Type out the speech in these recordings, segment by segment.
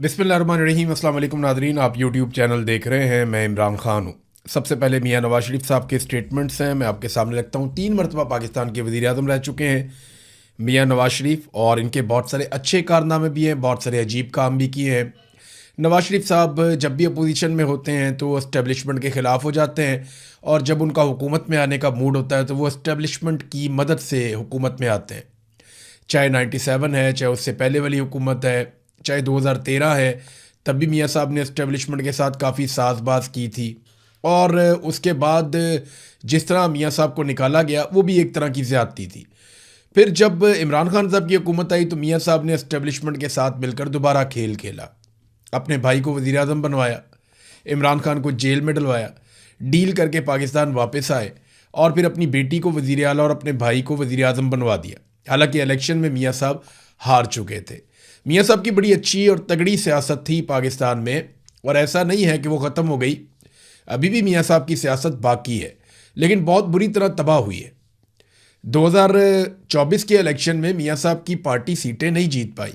बिस्मिल्लाहिर्रहमानिर्रहीम। अस्सलाम वालेकुम नादरीन, आप यूट्यूब चैनल देख रहे हैं। मैं इमरान खान हूँ। सबसे पहले मियाँ नवाज शरीफ साहब के स्टेटमेंट्स हैं, मैं आपके सामने रखता हूँ। 3 मरतबा पाकिस्तान के वज़ीर आज़म रह चुके हैं मियाँ नवाज शरीफ, और इनके बहुत सारे अच्छे कारनामे भी हैं, बहुत सारे अजीब काम भी किए हैं। नवाज शरीफ साहब जब भी अपोजिशन में होते हैं तो इस्टेब्लिशमेंट के ख़िलाफ़ हो जाते हैं, और जब उनका हुकूमत में आने का मूड होता है तो वो इस्टेब्लिशमेंट की मदद से हुकूमत में आते हैं। चाहे 97 है, चाहे उससे पहले वाली हुकूमत है, चाहे 2013 है, तब भी मियाँ साहब ने इस्टेब्लिशमेंट के साथ काफ़ी साजबाज की थी। और उसके बाद जिस तरह मियाँ साहब को निकाला गया वो भी एक तरह की ज़्यादती थी। फिर जब इमरान खान साहब की हुकूमत आई तो मियाँ साहब ने इस्टेब्लिशमेंट के साथ मिलकर दोबारा खेल खेला। अपने भाई को वज़ीर आज़म बनवाया, इमरान खान को जेल में डलवाया, डील करके पाकिस्तान वापस आए, और फिर अपनी बेटी को वज़ीर आला और अपने भाई को वज़ीर आज़म बनवा दिया। हालांकि इलेक्शन में मियाँ साहब हार चुके थे। मियाँ साहब की बड़ी अच्छी और तगड़ी सियासत थी पाकिस्तान में, और ऐसा नहीं है कि वो ख़त्म हो गई। अभी भी मियाँ साहब की सियासत बाकी है, लेकिन बहुत बुरी तरह तबाह हुई है। 2024 के इलेक्शन में मियाँ साहब की पार्टी सीटें नहीं जीत पाई,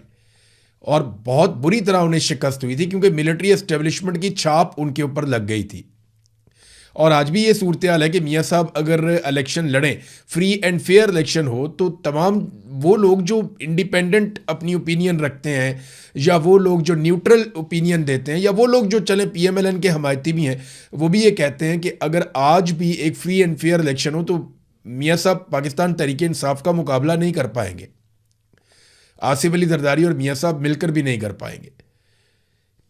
और बहुत बुरी तरह उन्हें शिकस्त हुई थी, क्योंकि मिलिट्री एस्टेब्लिशमेंट की छाप उनके ऊपर लग गई थी। और आज भी ये सूरत हाल है कि मियाँ साहब अगर इलेक्शन लड़ें, फ्री एंड फेयर इलेक्शन हो, तो तमाम वो लोग जो इंडिपेंडेंट अपनी ओपिनियन रखते हैं, या वो लोग जो न्यूट्रल ओपिनियन देते हैं, या वो लोग जो चले PMLN के हमायती भी हैं, वो भी ये कहते हैं कि अगर आज भी एक फ्री एंड फेयर इलेक्शन हो तो मियाँ साहब पाकिस्तान तहरीक इंसाफ का मुकाबला नहीं कर पाएंगे। आसिफ अली जरदारी और मियाँ साहब मिलकर भी नहीं कर पाएंगे।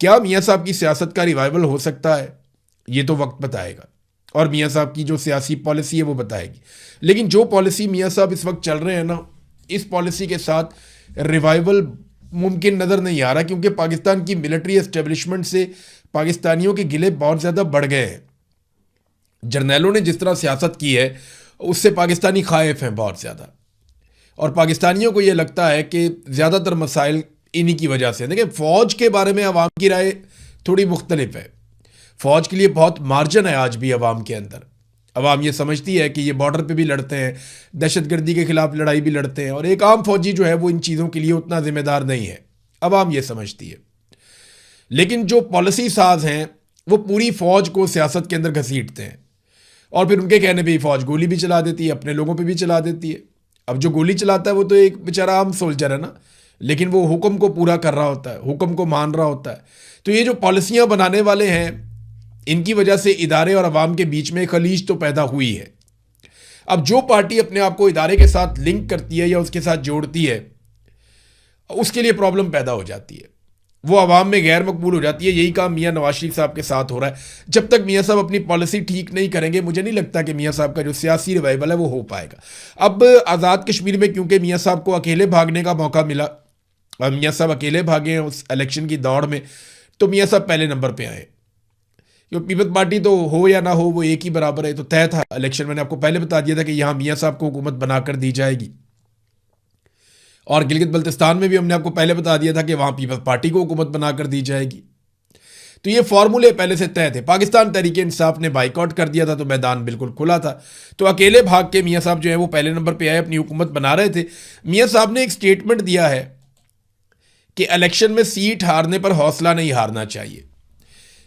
क्या मियाँ साहब की सियासत का रिवाइवल हो सकता है? ये तो वक्त बताएगा, और मियाँ साहब की जो सियासी पॉलिसी है वो बताएगी। लेकिन जो पॉलिसी मियाँ साहब इस वक्त चल रहे हैं ना, इस पॉलिसी के साथ रिवाइवल मुमकिन नज़र नहीं आ रहा, क्योंकि पाकिस्तान की मिलिट्री एस्टेब्लिशमेंट से पाकिस्तानियों के गिले बहुत ज़्यादा बढ़ गए हैं। जर्नैलों ने जिस तरह सियासत की है उससे पाकिस्तानी खाइफ हैं बहुत ज़्यादा, और पाकिस्तानियों को ये लगता है कि ज़्यादातर मसाइल इन्हीं की वजह से। देखिए, फ़ौज के बारे में अवाम की राय थोड़ी मुख्तलिफ है। फ़ौज के लिए बहुत मार्जिन है आज भी अवाम के अंदर। अवाम ये समझती है कि ये बॉर्डर पे भी लड़ते हैं, दहशतगर्दी के ख़िलाफ़ लड़ाई भी लड़ते हैं, और एक आम फौजी जो है वो इन चीज़ों के लिए उतना ज़िम्मेदार नहीं है। अवाम ये समझती है। लेकिन जो पॉलिसी साज हैं वो पूरी फ़ौज को सियासत के अंदर घसीटते हैं, और फिर उनके कहने पर ही फ़ौज गोली भी चला देती है, अपने लोगों पर भी चला देती है। अब जो गोली चलाता है वो तो एक बेचारा आम सोल्जर है ना, लेकिन वो हुक्म को पूरा कर रहा होता है, हुक्म को मान रहा होता है। तो ये जो पॉलिसियाँ बनाने वाले हैं, इनकी वजह से इदारे और अवाम के बीच में खलीज तो पैदा हुई है। अब जो पार्टी अपने आप को इदारे के साथ लिंक करती है या उसके साथ जोड़ती है, उसके लिए प्रॉब्लम पैदा हो जाती है, वो अवाम में गैर मकबूल हो जाती है। यही काम मियाँ नवाज शरीफ साहब के साथ हो रहा है। जब तक मियाँ साहब अपनी पॉलिसी ठीक नहीं करेंगे, मुझे नहीं लगता कि मियाँ साहब का जो सियासी रिवाइवल है वो हो पाएगा। अब आज़ाद कश्मीर में क्योंकि मियाँ साहब को अकेले भागने का मौका मिला, और मियाँ साहब अकेले भागे हैं उस इलेक्शन की दौड़ में, तो मियाँ साहब पहले नंबर पर आए। क्योंकि पीपल्स पार्टी तो हो या ना हो वो एक ही बराबर है, तो तय था इलेक्शन। मैंने आपको पहले बता दिया था कि यहाँ मियाँ साहब को हुकूमत बनाकर दी जाएगी, और गिलगित बल्तिस्तान में भी हमने आपको पहले बता दिया था कि वहाँ पीपल्स पार्टी को हुकूमत बनाकर दी जाएगी। तो ये फार्मूले पहले से तय थे। पाकिस्तान तहरीक इंसाफ ने बाइकआउट कर दिया था, तो मैदान बिल्कुल खुला था। तो अकेले भाग के मियाँ साहब जो है वो पहले नंबर पर आए, अपनी हुकूमत बना रहे थे। मियाँ साहब ने एक स्टेटमेंट दिया है कि इलेक्शन में सीट हारने पर हौसला नहीं हारना चाहिए।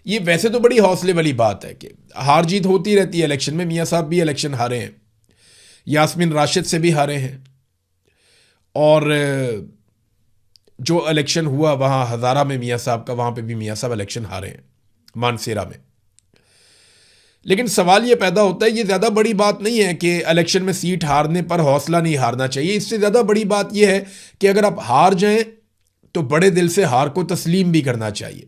ये वैसे तो बड़ी हौसले वाली बात है कि हार जीत होती रहती है इलेक्शन में। मियाँ साहब भी इलेक्शन हारे हैं, यास्मीन राशिद से भी हारे हैं, और जो इलेक्शन हुआ वहाँ हज़ारा में मियाँ साहब का, वहाँ पे भी मियाँ साहब इलेक्शन हारे हैं, मानसेरा में। लेकिन सवाल ये पैदा होता है, ये ज़्यादा बड़ी बात नहीं है कि इलेक्शन में सीट हारने पर हौसला नहीं हारना चाहिए। इससे ज़्यादा बड़ी बात यह है कि अगर आप हार जाएं तो बड़े दिल से हार को तस्लीम भी करना चाहिए।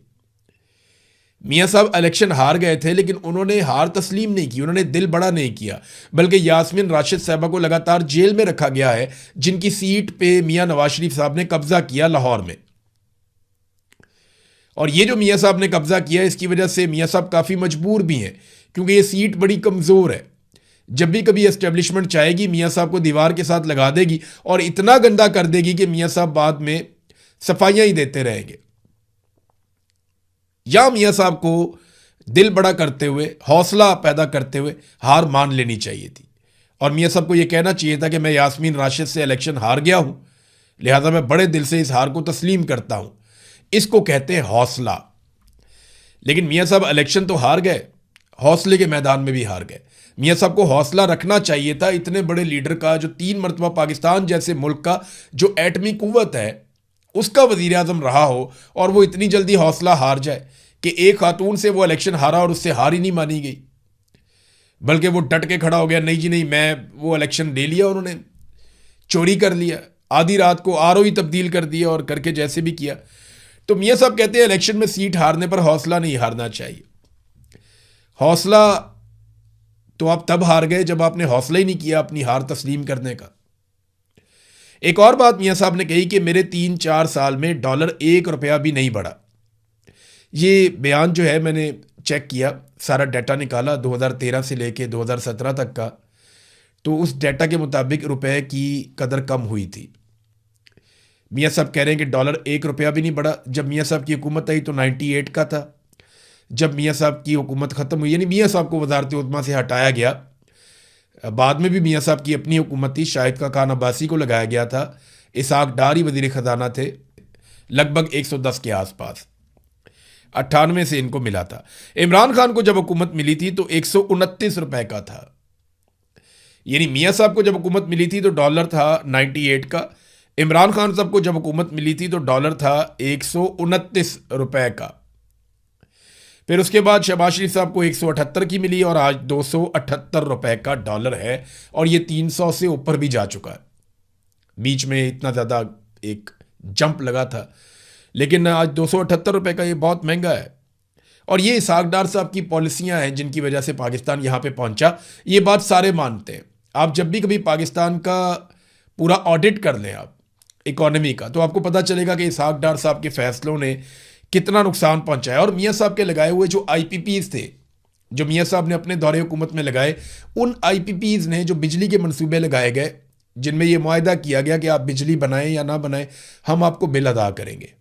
मियाँ साहब इलेक्शन हार गए थे, लेकिन उन्होंने हार तस्लीम नहीं की, उन्होंने दिल बड़ा नहीं किया, बल्कि यास्मीन राशिद साहबा को लगातार जेल में रखा गया है, जिनकी सीट पे मियाँ नवाज शरीफ साहब ने कब्जा किया लाहौर में। और ये जो मियाँ साहब ने कब्जा किया, इसकी वजह से मियाँ साहब काफ़ी मजबूर भी हैं, क्योंकि ये सीट बड़ी कमज़ोर है। जब भी कभी एस्टेब्लिशमेंट चाहेगी, मियाँ साहब को दीवार के साथ लगा देगी, और इतना गंदा कर देगी कि मियाँ साहब बाद में सफाइयाँ ही देते रहेंगे। या मियाँ साहब को दिल बड़ा करते हुए, हौसला पैदा करते हुए हार मान लेनी चाहिए थी, और मियाँ साहब को यह कहना चाहिए था कि मैं यास्मीन राशिद से इलेक्शन हार गया हूँ, लिहाजा मैं बड़े दिल से इस हार को तस्लीम करता हूँ। इसको कहते हैं हौसला। लेकिन मियां साहब इलेक्शन तो हार गए, हौसले के मैदान में भी हार गए। मियां साहब को हौसला रखना चाहिए था, इतने बड़े लीडर का, जो 3 मरतबा पाकिस्तान जैसे मुल्क का जो एटमी कुव्वत है उसका वजीर आजम रहा हो, और वो इतनी जल्दी हौसला हार जाए कि एक खातून से वो इलेक्शन हारा और उससे हार ही नहीं मानी गई, बल्कि वो डट के खड़ा हो गया, नहीं जी नहीं, मैं वो इलेक्शन ले लिया, उन्होंने चोरी कर लिया, आधी रात को आरओई तब्दील कर दिया और करके जैसे भी किया। तो मियां साहब कहते हैं इलेक्शन में सीट हारने पर हौसला नहीं हारना चाहिए। हौसला तो आप तब हार गए जब आपने हौसला ही नहीं किया अपनी हार तस्लीम करने का। एक और बात मियां साहब ने कही कि मेरे 3-4 साल में डॉलर 1 रुपया भी नहीं बढ़ा। ये बयान जो है मैंने चेक किया, सारा डाटा निकाला 2013 से लेके 2017 तक का, तो उस डाटा के मुताबिक रुपए की कदर कम हुई थी। मियां साहब कह रहे हैं कि डॉलर 1 रुपया भी नहीं बढ़ा। जब मियां साहब की हुकूमत आई तो 98 का था। जब मियां साहब की हुकूमत ख़त्म हुई, यानी मियां साहब को वजारत उज़्मा से हटाया गया, बाद में भी मियां साहब की अपनी हुकूमत थी, शाहिद का खान अब्बासी को लगाया गया था, इसाक डार ही वज़ीर ख़जाना थे, लगभग 110 के आसपास, 98 से इनको मिला था। इमरान खान को जब हुकूमत मिली थी तो 129 रुपए का था। यानी मियां साहब को जब हुकूमत मिली थी तो डॉलर था 98 का, इमरान खान साहब को जब हुकूमत मिली थी तो डॉलर था 129 रुपए का। फिर उसके बाद शहबाज शरीफ साहब को 178 की मिली और आज 278 रुपए का डॉलर है, और ये 300 से ऊपर भी जा चुका है। बीच में इतना ज़्यादा एक जंप लगा था, लेकिन आज 278 रुपए का ये बहुत महंगा है। और ये इसाक डार साहब की पॉलिसियां हैं जिनकी वजह से पाकिस्तान यहाँ पे पहुंचा। ये बात सारे मानते हैं। आप जब भी कभी पाकिस्तान का पूरा ऑडिट कर लें आप इकॉनमी का, तो आपको पता चलेगा कि इसाक डार साहब के फैसलों ने कितना नुकसान पहुंचाया। और मियां साहब के लगाए हुए जो IPPs थे, जो मियां साहब ने अपने दौरे हुकूमत में लगाए, उन IPPs ने जो बिजली के मंसूबे लगाए गए, जिनमें यह मुआहदा किया गया कि आप बिजली बनाएं या ना बनाएं, हम आपको बिल अदा करेंगे।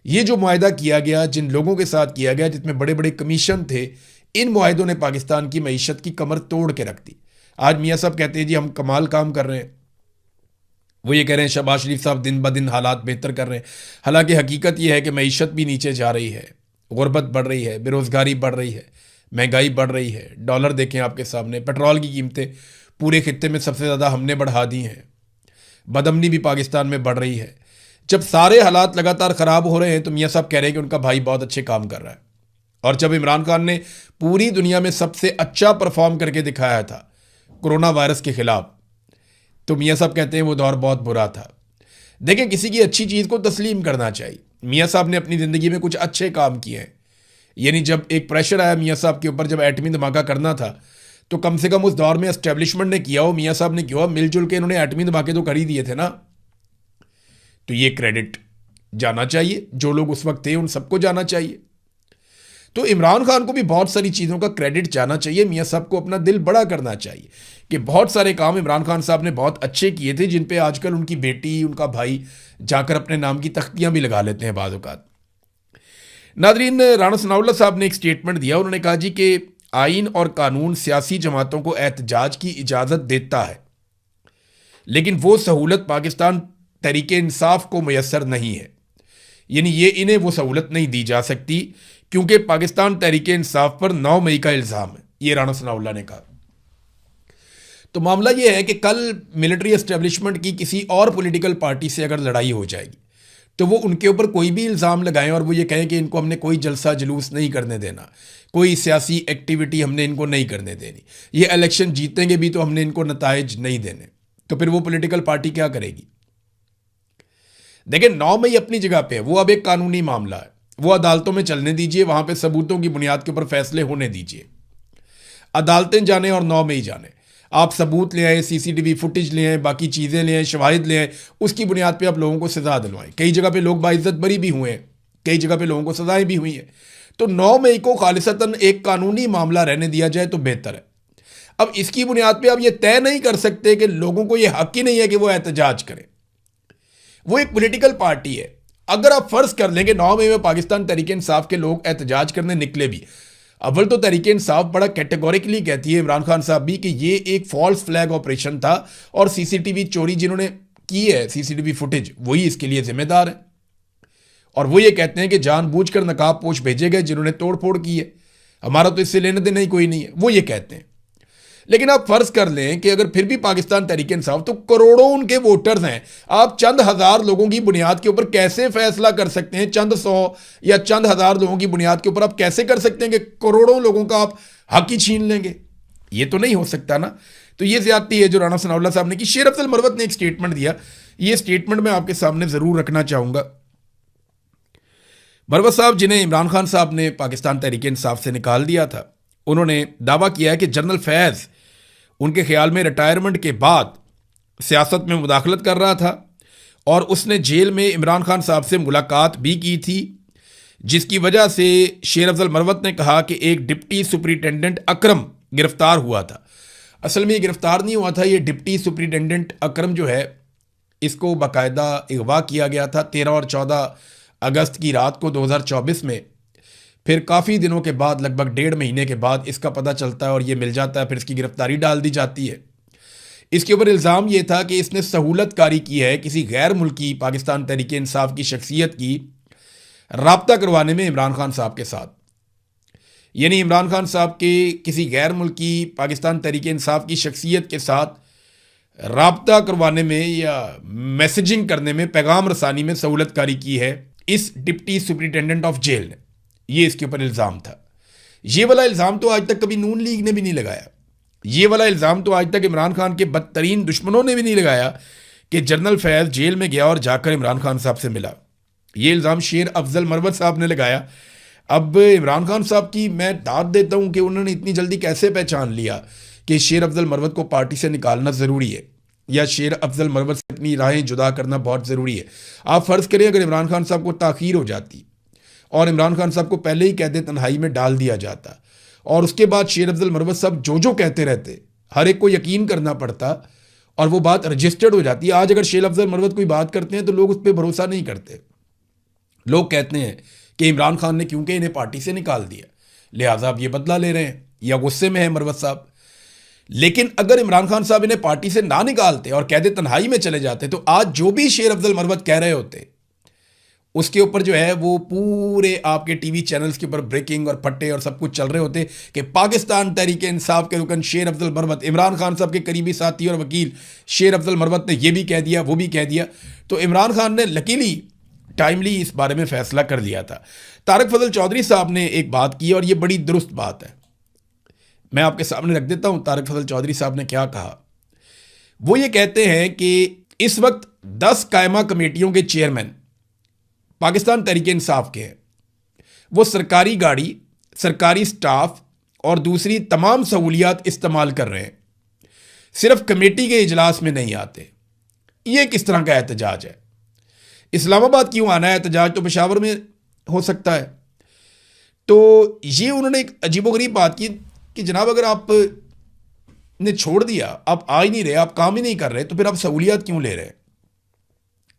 ये जो मुआहदा किया गया, जिन लोगों के साथ किया गया, जिसमें बड़े बड़े कमीशन थे, इन मुआहदों ने पाकिस्तान की मईशत की कमर तोड़ के रख दी। आज मियां साहब कहते हैं जी हम कमाल काम कर रहे हैं, वो ये कह रहे हैं शहबाज शरीफ साहब दिन ब दिन हालात बेहतर कर रहे हैं। हालांकि हकीकत यह है कि मईशत भी नीचे जा रही है, गुर्बत बढ़ रही है, बेरोज़गारी बढ़ रही है, महंगाई बढ़ रही है। डॉलर देखें आपके सामने, पेट्रोल की कीमतें पूरे खित्ते में सबसे ज़्यादा हमने बढ़ा दी हैं, बदअमनी भी पाकिस्तान में बढ़ रही है। जब सारे हालात लगातार ख़राब हो रहे हैं तो मियां साहब कह रहे हैं कि उनका भाई बहुत अच्छे काम कर रहा है। और जब इमरान खान ने पूरी दुनिया में सबसे अच्छा परफॉर्म करके दिखाया था कोरोना वायरस के खिलाफ, तो मियां साहब कहते हैं वो दौर बहुत बुरा था। देखें, किसी की अच्छी चीज़ को तस्लीम करना चाहिए। मियां साहब ने अपनी ज़िंदगी में कुछ अच्छे काम किए हैं। यानी जब एक प्रेशर आया मियां साहब के ऊपर, जब एटमी धमाका करना था, तो कम से कम उस दौर में एस्टेब्लिशमेंट ने किया हो, मियां साहब ने किया, मिलजुल के इन्होंने एटमी धमाके तो कर ही दिए थे ना। तो ये क्रेडिट जाना चाहिए, जो लोग उस वक्त थे उन सबको जाना चाहिए। तो इमरान खान को भी बहुत सारी चीज़ों का क्रेडिट जाना चाहिए। मियां साहब को अपना दिल बड़ा करना चाहिए कि बहुत सारे काम इमरान खान साहब ने बहुत अच्छे किए थे, जिन पे आजकल उनकी बेटी, उनका भाई जाकर अपने नाम की तख्तियां भी लगा लेते हैं बाज़ औक़ात। नादरीन, राणा सनाउल्लाह साहब ने एक स्टेटमेंट दिया। उन्होंने कहा जी कि आइन और कानून सियासी जमातों को एहतजाज की इजाज़त देता है, लेकिन वो सहूलत पाकिस्तान तहरीके इंसाफ को मैसर नहीं है। यानी ये इन्हें वो सहूलत नहीं दी जा सकती क्योंकि पाकिस्तान तहरीके इंसाफ पर 9 मई का इल्ज़ाम है, ये राणा सनाउल्लाह ने कहा। तो मामला ये है कि कल मिलिट्री एस्टेब्लिशमेंट की किसी और पॉलिटिकल पार्टी से अगर लड़ाई हो जाएगी तो वो उनके ऊपर कोई भी इल्ज़ाम लगाएं और वो ये कहें कि इनको हमने कोई जलसा जुलूस नहीं करने देना, कोई सियासी एक्टिविटी हमने इनको नहीं करने देनी, ये इलेक्शन जीतेंगे भी तो हमने इनको नताइज नहीं देने, तो फिर वो पॉलिटिकल पार्टी क्या करेगी? देखिए, 9 मई अपनी जगह पे है, वो अब एक कानूनी मामला है, वो अदालतों में चलने दीजिए, वहां पे सबूतों की बुनियाद के ऊपर फैसले होने दीजिए। अदालतें जाने और 9 मई जाने, आप सबूत ले आए, CCTV फुटेज ले आए, बाकी चीज़ें ले आए, शवाहिद ले आए, उसकी बुनियाद पे आप लोगों को सजा दिलवाएं। कई जगह पे लोग बाइज्जत बरी भी हुए हैं, कई जगह पे लोगों को सजाएं भी हुई हैं। तो 9 मई को खालिसतन एक कानूनी मामला रहने दिया जाए तो बेहतर है। अब इसकी बुनियाद पे आप ये तय नहीं कर सकते कि लोगों को ये हक ही नहीं है कि वो एहतजाज करें। वो एक पॉलिटिकल पार्टी है। अगर आप फर्ज कर लें कि 9 मई में पाकिस्तान तहरीके इंसाफ के लोग एहतजाज करने निकले भी, अव्वल तो तहरीके इंसाफ बड़ा कैटेगोरिकली कहती है, इमरान खान साहब भी, कि ये एक फॉल्स फ्लैग ऑपरेशन था और CCTV चोरी जिन्होंने की है, CCTV फुटेज, वही इसके लिए जिम्मेदार है। और वो ये कहते हैं कि जानबूझकर नकाब पोश भेजे गए जिन्होंने तोड़फोड़ की है, हमारा तो इससे लेने देने ही कोई नहीं है, वो ये कहते हैं। लेकिन आप फर्ज कर लें कि अगर फिर भी पाकिस्तान तहरीक इंसाफ, तो करोड़ों उनके वोटर्स हैं, आप चंद हजार लोगों की बुनियाद के ऊपर कैसे फैसला कर सकते हैं? चंद सौ या चंद हजार लोगों की बुनियाद के ऊपर आप कैसे कर सकते हैं कि करोड़ों लोगों का आप हक ही छीन लेंगे? ये तो नहीं हो सकता ना। तो ये ज्यादती है जो राना सनाउल्लाह साहब ने की। शेर अफजल मरवत ने एक स्टेटमेंट दिया, ये स्टेटमेंट मैं आपके सामने जरूर रखना चाहूंगा। मरवत साहब, जिन्हें इमरान खान साहब ने पाकिस्तान तहरीक इंसाफ से निकाल दिया था, उन्होंने दावा किया है कि जनरल फैज़ उनके ख्याल में रिटायरमेंट के बाद सियासत में मुदाखलत कर रहा था और उसने जेल में इमरान खान साहब से मुलाकात भी की थी, जिसकी वजह से शेर अफजल मरवत ने कहा कि एक डिप्टी सुपरिटेंडेंट अकरम गिरफ्तार हुआ था। असल में ये गिरफ्तार नहीं हुआ था, ये डिप्टी सुपरिटेंडेंट अकरम जो है, इसको बाकायदा अगवा किया गया था 13 और 14 अगस्त की रात को 2024 में। फिर काफ़ी दिनों के बाद, लगभग 1.5 महीने के बाद इसका पता चलता है और ये मिल जाता है, फिर इसकी गिरफ्तारी डाल दी जाती है। इसके ऊपर इल्ज़ाम ये था कि इसने सहूलतकारी की है किसी गैर मुल्की पाकिस्तान तहरीक इंसाफ की शख्सियत की राब्ता करवाने में इमरान खान साहब के साथ। यानी इमरान खान साहब के किसी गैर मुल्की पाकिस्तान तहरीक इंसाफ की शख्सियत के साथ राब्ता करवाने में या मैसेजिंग करने में, पैगाम रसानी में सहूलतकारी की है इस डिप्टी सुपरिटेंडेंट ऑफ जेल ने। ये इसके ऊपर इल्ज़ाम था। ये वाला इल्ज़ाम तो आज तक कभी नून लीग ने भी नहीं लगाया। ये वाला इल्ज़ाम तो आज तक इमरान खान के बदतरीन दुश्मनों ने भी नहीं लगाया कि जनरल फैज़ जेल में गया और जाकर इमरान खान साहब से मिला। ये इल्ज़ाम शेर अफजल मरवत साहब ने लगाया। अब इमरान खान साहब की मैं दाद देता हूँ कि उन्होंने इतनी जल्दी कैसे पहचान लिया कि शेर अफजल मरवत को पार्टी से निकालना ज़रूरी है या शेर अफजल मरवत से अपनी राहें जुदा करना बहुत ज़रूरी है। आप फ़र्ज़ करें अगर इमरान खान साहब को ताख़ीर हो जाती और इमरान खान साहब को पहले ही कैद तन्हाई में डाल दिया जाता और उसके बाद शेर अफजल मरवत साहब जो कहते रहते, हर एक को यकीन करना पड़ता और वो बात रजिस्टर्ड हो जाती। आज अगर शेर अफजल मरवत कोई बात करते हैं तो लोग उस पर भरोसा नहीं करते। लोग कहते हैं कि इमरान खान ने क्योंकि इन्हें पार्टी से निकाल दिया, लिहाजा अब ये बदला ले रहे हैं या गुस्से में है मरवत साहब। लेकिन अगर इमरान खान साहब इन्हें पार्टी से ना निकालते और कैद तन्हाई में चले जाते तो आज जो भी शेर अफजल मरवत कह रहे होते, उसके ऊपर जो है वो पूरे आपके टीवी चैनल्स के ऊपर ब्रेकिंग और फट्टे और सब कुछ चल रहे होते कि पाकिस्तान तहरीक इंसाफ के रुकन शेर अफजल मरवत, इमरान खान साहब के करीबी साथी और वकील शेर अफजल मरवत ने ये भी कह दिया, वो भी कह दिया। तो इमरान खान ने लकीली टाइमली इस बारे में फैसला कर लिया था। तारिक फजल चौधरी साहब ने एक बात की और ये बड़ी दुरुस्त बात है, मैं आपके सामने रख देता हूं। तारिक फजल चौधरी साहब ने क्या कहा, वो ये कहते हैं कि इस वक्त 10 कायमा कमेटियों के चेयरमैन पाकिस्तान तहरीक इंसाफ के हैं। वो सरकारी गाड़ी, सरकारी स्टाफ और दूसरी तमाम सहूलियात इस्तेमाल कर रहे हैं, सिर्फ कमेटी के इजलास में नहीं आते। ये किस तरह का एहतजाज है? इस्लामाबाद क्यों आना है एहतजाज? तो पेशावर में हो सकता है। तो ये उन्होंने एक अजीबोगरीब बात की कि जनाब अगर आप ने छोड़ दिया, आप आ ही नहीं रहे, आप काम ही नहीं कर रहे, तो फिर आप सहूलियात क्यों ले रहे हैं?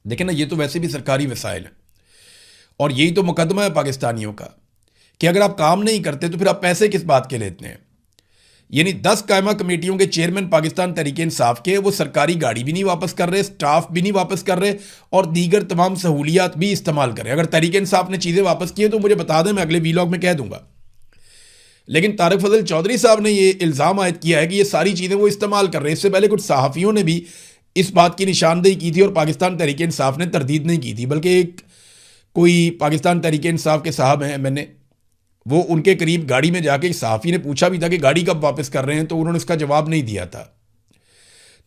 देखें ना, ये तो वैसे भी सरकारी वसाइल है और यही तो मुकदमा है पाकिस्तानियों का कि अगर आप काम नहीं करते तो फिर आप पैसे किस बात के लेते हैं। यानी 10 कायमा कमेटियों के चेयरमैन पाकिस्तान तहरीक इंसाफ के, वो सरकारी गाड़ी भी नहीं वापस कर रहे, स्टाफ भी नहीं वापस कर रहे और दीगर तमाम सहूलियात भी इस्तेमाल कर रहे। अगर तहरीक इंसाफ ने चीज़ें वापस की है तो मुझे बता दें, मैं अगले वीलॉग में कह दूंगा। लेकिन तारिक फजल चौधरी साहब ने ये इल्ज़ाम आयद किया है कि ये सारी चीज़ें वो इस्तेमाल कर रहे हैं। इससे पहले कुछ सहाफ़ियों ने भी इस बात की निशानदेही की थी और पाकिस्तान तहरीक इंसाफ ने तरदीद नहीं की थी, बल्कि एक कोई पाकिस्तान तहरीक इंसाफ के साहब हैं, मैंने वो उनके करीब गाड़ी में जाके सहाफ़ी ने पूछा भी था कि गाड़ी कब वापस कर रहे हैं, तो उन्होंने इसका जवाब नहीं दिया था।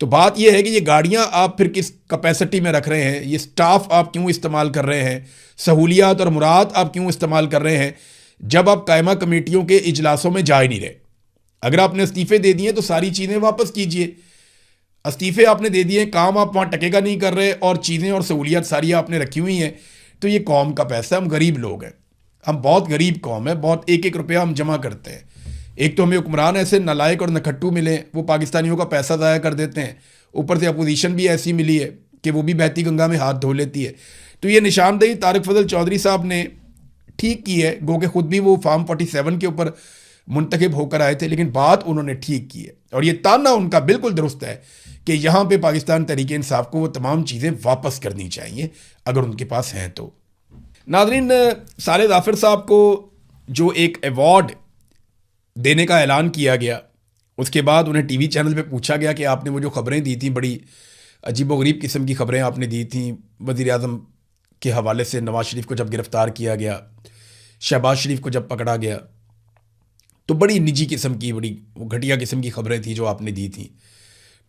तो बात यह है कि ये गाड़ियां आप फिर किस कैपेसिटी में रख रहे हैं, ये स्टाफ आप क्यों इस्तेमाल कर रहे हैं, सहूलियात और मुराद आप क्यों इस्तेमाल कर रहे हैं, जब आप कायमा कमेटियों के इजलासों में जा ही नहीं रहे। अगर आपने इस्तीफ़े दे दिए तो सारी चीज़ें वापस कीजिए। इस्तीफ़े आपने दे दिए, काम आप वहाँ टकेगा नहीं कर रहे और चीज़ें और सहूलियात सारी आपने रखी हुई हैं, तो ये कौम का पैसा है। हम गरीब लोग हैं, हम बहुत गरीब कौम है, बहुत एक एक रुपया हम जमा करते हैं। एक तो हमें हुक्मरान ऐसे नालायक और नखट्टू मिले, वो पाकिस्तानियों का पैसा ज़ाया कर देते हैं, ऊपर से अपोजिशन भी ऐसी मिली है कि वो भी बहती गंगा में हाथ धो लेती है। तो ये निशानदेही तारिक फजल चौधरी साहब ने ठीक की है, गो के खुद भी वो फार्म 47 के ऊपर मुंतखब होकर आए थे, लेकिन बात उन्होंने ठीक की है और ये ताना उनका बिल्कुल दुरुस्त है कि यहाँ पे पाकिस्तान तहरीक इंसाफ को वो तमाम चीज़ें वापस करनी चाहिए अगर उनके पास हैं तो। नाज़रीन, साले जाफ़र साहब को जो एक अवार्ड देने का ऐलान किया गया, उसके बाद उन्हें टीवी चैनल पे पूछा गया कि आपने वो जो ख़बरें दी थी, बड़ी अजीबोगरीब किस्म की ख़बरें आपने दी थी वज़ीर आज़म के हवाले से। नवाज़ शरीफ को जब गिरफ़्तार किया गया, शहबाज शरीफ को जब पकड़ा गया, तो बड़ी निजी किस्म की, बड़ी घटिया किस्म की ख़बरें थी जो आपने दी थी,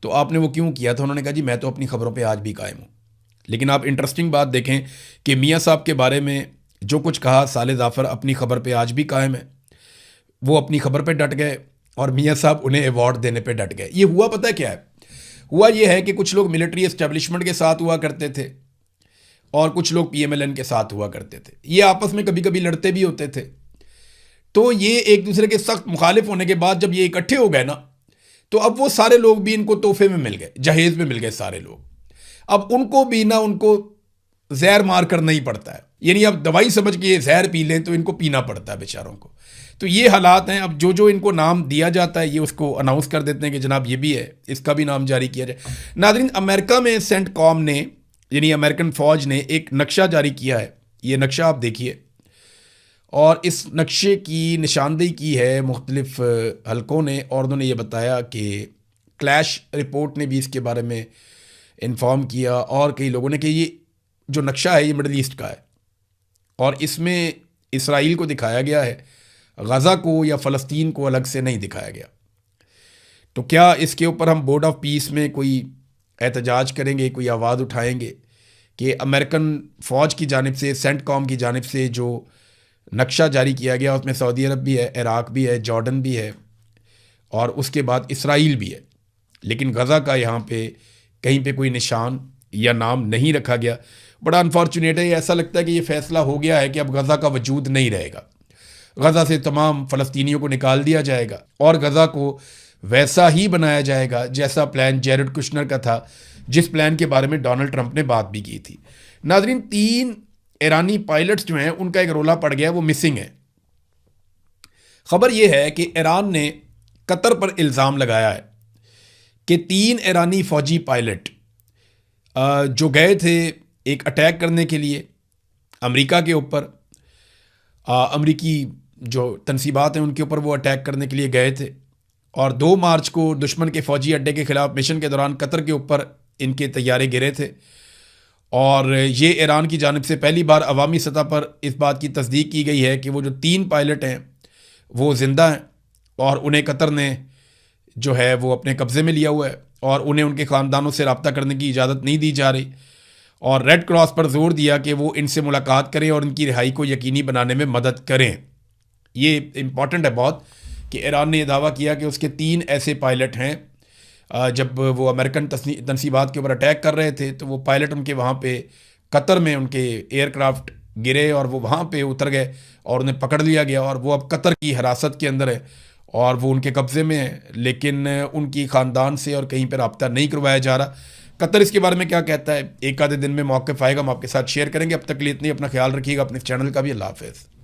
तो आपने वो क्यों किया था? उन्होंने कहा जी मैं तो अपनी ख़बरों पे आज भी कायम हूँ। लेकिन आप इंटरेस्टिंग बात देखें कि मियाँ साहब के बारे में जो कुछ कहा, साले जाफ़र अपनी ख़बर पे आज भी कायम है। वो अपनी ख़बर पे डट गए और मियाँ साहब उन्हें अवार्ड देने पे डट गए। ये हुआ पता है क्या है? हुआ ये है कि कुछ लोग मिलिट्री एस्टेब्लिशमेंट के साथ हुआ करते थे और कुछ लोग पीएमएलएन के साथ हुआ करते थे। ये आपस में कभी कभी लड़ते भी होते थे। तो ये एक दूसरे के सख्त मुखालिफ होने के बाद जब ये इकट्ठे हो गए ना, तो अब वो सारे लोग भी इनको तोहफे में मिल गए, जहेज में मिल गए सारे लोग। अब उनको भी ना, उनको जहर मार कर नहीं पड़ता है, यानी अब दवाई समझ के ये जहर पी लें तो इनको पीना पड़ता है बेचारों को। तो ये हालात हैं। अब जो जो इनको नाम दिया जाता है ये उसको अनाउंस कर देते हैं कि जनाब ये भी है, इसका भी नाम जारी किया जाए। नाज़रीन, अमेरिका में सेंट कॉम ने, यानी अमेरिकन फ़ौज ने एक नक्शा जारी किया है। ये नक्शा आप देखिए, और इस नक्शे की निशानदेही की है मुख्तलिफ हलकों ने, और उन्होंने ये बताया कि क्लैश रिपोर्ट ने भी इसके बारे में इन्फॉर्म किया, और कई लोगों ने, कि ये जो नक्शा है ये मिडल ईस्ट का है और इसमें इसराइल को दिखाया गया है, गज़ा को या फ़लस्तीन को अलग से नहीं दिखाया गया। तो क्या इसके ऊपर हम बोर्ड ऑफ पीस में कोई एहतजाज करेंगे, कोई आवाज़ उठाएंगे कि अमेरिकन फ़ौज की जानिब से, सेंट कॉम की जानिब से जो नक्शा जारी किया गया उसमें सऊदी अरब भी है, इराक़ भी है, जॉर्डन भी है और उसके बाद इसराइल भी है, लेकिन गज़ा का यहाँ पे कहीं पे कोई निशान या नाम नहीं रखा गया। बड़ा अनफॉर्चुनेट है। ऐसा लगता है कि ये फ़ैसला हो गया है कि अब गज़ा का वजूद नहीं रहेगा, गज़ा से तमाम फ़लस्तीनियों को निकाल दिया जाएगा और गज़ा को वैसा ही बनाया जाएगा जैसा प्लान जेरेड कुशनर का था, जिस प्लान के बारे में डोनाल्ड ट्रंप ने बात भी की थी। नाज़रीन, 3 ईरानी पायलट्स जो हैं उनका एक रोला पड़ गया, वो मिसिंग है। ख़बर यह है कि ईरान ने कतर पर इल्ज़ाम लगाया है कि 3 ईरानी फ़ौजी पायलट जो गए थे एक अटैक करने के लिए अमेरिका के ऊपर, अमरीकी जो तनसीबात हैं उनके ऊपर वो अटैक करने के लिए गए थे, और 2 मार्च को दुश्मन के फ़ौजी अड्डे के ख़िलाफ़ मिशन के दौरान कतर के ऊपर इनके तैयारे गिरे थे। और ये ईरान की जानिब से पहली बार अवामी सतह पर इस बात की तस्दीक की गई है कि वो जो 3 पायलट हैं वो ज़िंदा हैं और उन्हें कतर ने जो है वो अपने कब्ज़े में लिया हुआ है और उन्हें उनके ख़ानदानों से रब्ता करने की इजाज़त नहीं दी जा रही। और रेड क्रॉस पर जोर दिया कि वो इनसे मुलाकात करें और उनकी रिहाई को यकीनी बनाने में मदद करें। ये इम्पॉर्टेंट है बहुत कि ईरान ने यह दावा किया कि उसके 3 ऐसे पायलट हैं, जब वो अमेरिकन तनसीबात के ऊपर अटैक कर रहे थे तो वो पायलट उनके वहाँ पे कतर में उनके एयरक्राफ्ट गिरे और वो वहाँ पे उतर गए और उन्हें पकड़ लिया गया और वो अब कतर की हिरासत के अंदर है और वो उनके कब्ज़े में है, लेकिन उनकी ख़ानदान से और कहीं पर रब्ता नहीं करवाया जा रहा। कतर इसके बारे में क्या कहता है, एक आधे दिन में मौक़िफ़ आएगा, हम आपके साथ शेयर करेंगे। अब तक के लिए इतनी, अपना ख्याल रखिएगा, अपने चैनल का भी। अल्लाह हाफ़िज़।